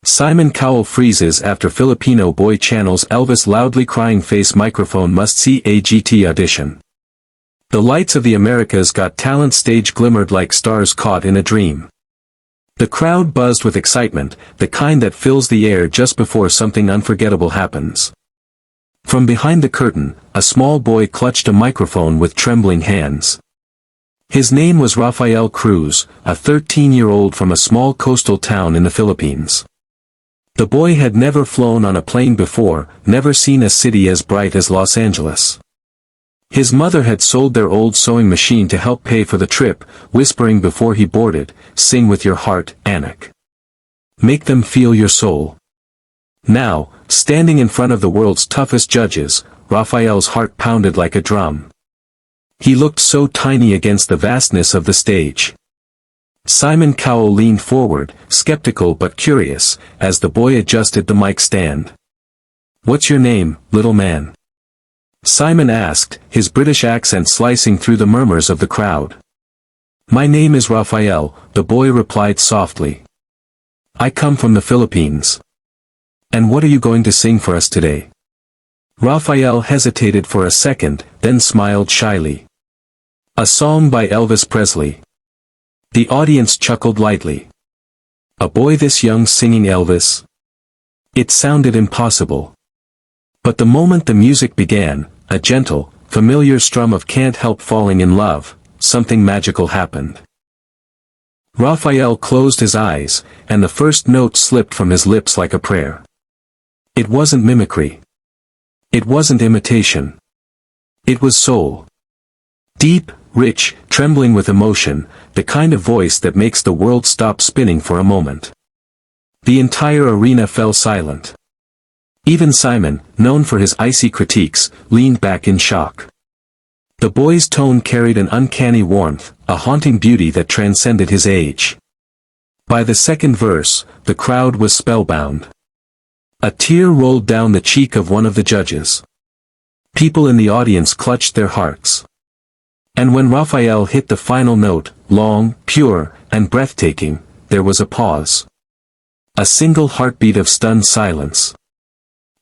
Simon Cowell freezes after Filipino boy channels Elvis loudly crying face microphone must see AGT audition. The lights of the America's Got Talent stage glimmered like stars caught in a dream. The crowd buzzed with excitement, the kind that fills the air just before something unforgettable happens. From behind the curtain, a small boy clutched a microphone with trembling hands. His name was Rafael Cruz, a 13-year-old from a small coastal town in the Philippines. The boy had never flown on a plane before, never seen a city as bright as Los Angeles. His mother had sold their old sewing machine to help pay for the trip, whispering before he boarded, "Sing with your heart, Anik. Make them feel your soul." Now, standing in front of the world's toughest judges, Rafael's heart pounded like a drum. He looked so tiny against the vastness of the stage. Simon Cowell leaned forward, skeptical but curious, as the boy adjusted the mic stand. "What's your name, little man?" Simon asked, his British accent slicing through the murmurs of the crowd. "My name is Rafael," the boy replied softly. "I come from the Philippines." "And what are you going to sing for us today?" Rafael hesitated for a second, then smiled shyly. "A song by Elvis Presley." The audience chuckled lightly. A boy this young singing Elvis? It sounded impossible. But the moment the music began, a gentle, familiar strum of "Can't Help Falling in Love," something magical happened. Rafael closed his eyes, and the first note slipped from his lips like a prayer. It wasn't mimicry. It wasn't imitation. It was soul. Deep, rich, trembling with emotion, the kind of voice that makes the world stop spinning for a moment. The entire arena fell silent. Even Simon, known for his icy critiques, leaned back in shock. The boy's tone carried an uncanny warmth, a haunting beauty that transcended his age. By the second verse, the crowd was spellbound. A tear rolled down the cheek of one of the judges. People in the audience clutched their hearts. And when Rafael hit the final note, long, pure, and breathtaking, there was a pause. A single heartbeat of stunned silence.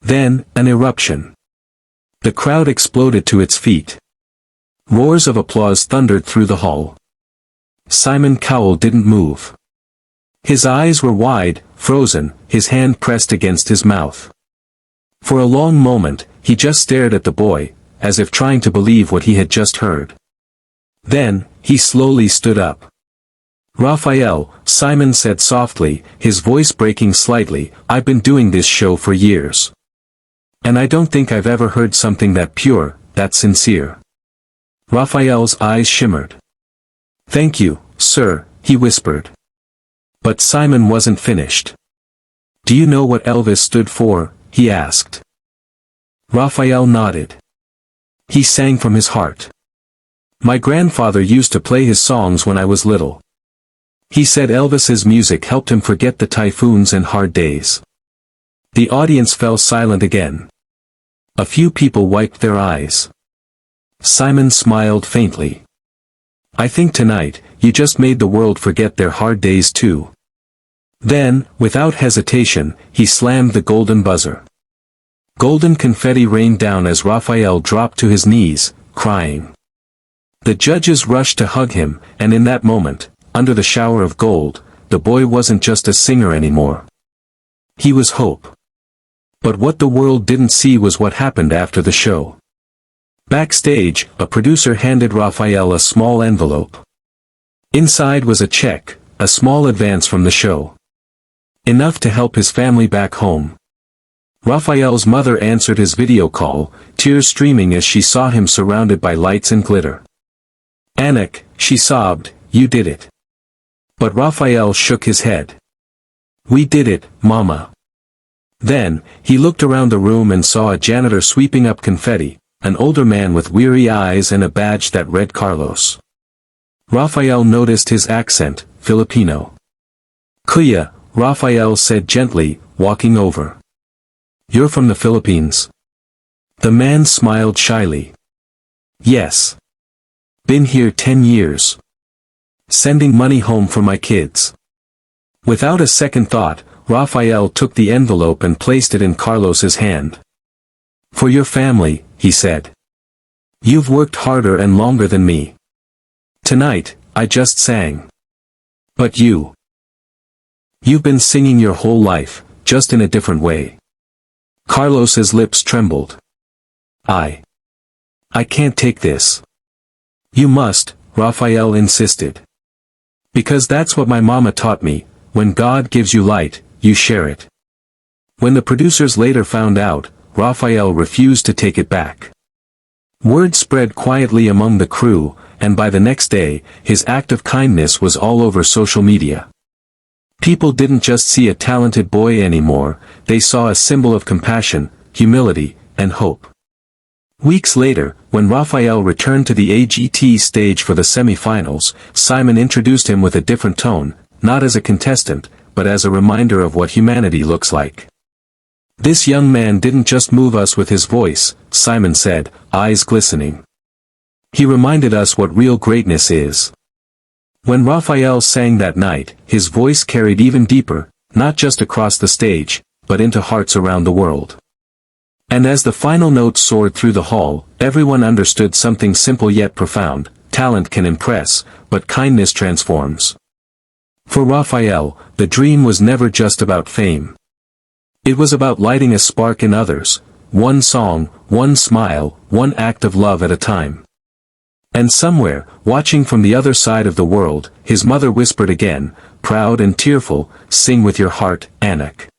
Then, an eruption. The crowd exploded to its feet. Roars of applause thundered through the hall. Simon Cowell didn't move. His eyes were wide, frozen, his hand pressed against his mouth. For a long moment, he just stared at the boy, as if trying to believe what he had just heard. Then, he slowly stood up. "Rafael," Simon said softly, his voice breaking slightly, "I've been doing this show for years. And I don't think I've ever heard something that pure, that sincere." Rafael's eyes shimmered. "Thank you, sir," he whispered. But Simon wasn't finished. "Do you know what Elvis stood for?" he asked. Rafael nodded. He sang from his heart. "My grandfather used to play his songs when I was little. He said Elvis's music helped him forget the typhoons and hard days." The audience fell silent again. A few people wiped their eyes. Simon smiled faintly. "I think tonight, you just made the world forget their hard days too." Then, without hesitation, he slammed the golden buzzer. Golden confetti rained down as Rafael dropped to his knees, crying. The judges rushed to hug him, and in that moment, under the shower of gold, the boy wasn't just a singer anymore. He was hope. But what the world didn't see was what happened after the show. Backstage, a producer handed Rafael a small envelope. Inside was a check, a small advance from the show. Enough to help his family back home. Rafael's mother answered his video call, tears streaming as she saw him surrounded by lights and glitter. "Anik," she sobbed, "you did it." But Rafael shook his head. "We did it, Mama." Then, he looked around the room and saw a janitor sweeping up confetti, an older man with weary eyes and a badge that read Carlos. Rafael noticed his accent, Filipino. "Kuya," Rafael said gently, walking over. "You're from the Philippines?" The man smiled shyly. "Yes. Been here 10 years. Sending money home for my kids." Without a second thought, Raphael took the envelope and placed it in Carlos's hand. "For your family," he said. "You've worked harder and longer than me. Tonight, I just sang. But you've been singing your whole life, just in a different way." Carlos's lips trembled. I can't take this." "You must," Raphael insisted. "Because that's what my mama taught me, when God gives you light, you share it." When the producers later found out, Raphael refused to take it back. Word spread quietly among the crew, and by the next day, his act of kindness was all over social media. People didn't just see a talented boy anymore, they saw a symbol of compassion, humility, and hope. Weeks later, when Raphael returned to the AGT stage for the semi-finals, Simon introduced him with a different tone, not as a contestant, but as a reminder of what humanity looks like. "This young man didn't just move us with his voice," Simon said, eyes glistening. "He reminded us what real greatness is." When Raphael sang that night, his voice carried even deeper, not just across the stage, but into hearts around the world. And as the final notes soared through the hall, everyone understood something simple yet profound: talent can impress, but kindness transforms. For Raphael, the dream was never just about fame. It was about lighting a spark in others, one song, one smile, one act of love at a time. And somewhere, watching from the other side of the world, his mother whispered again, proud and tearful, "Sing with your heart, Anak."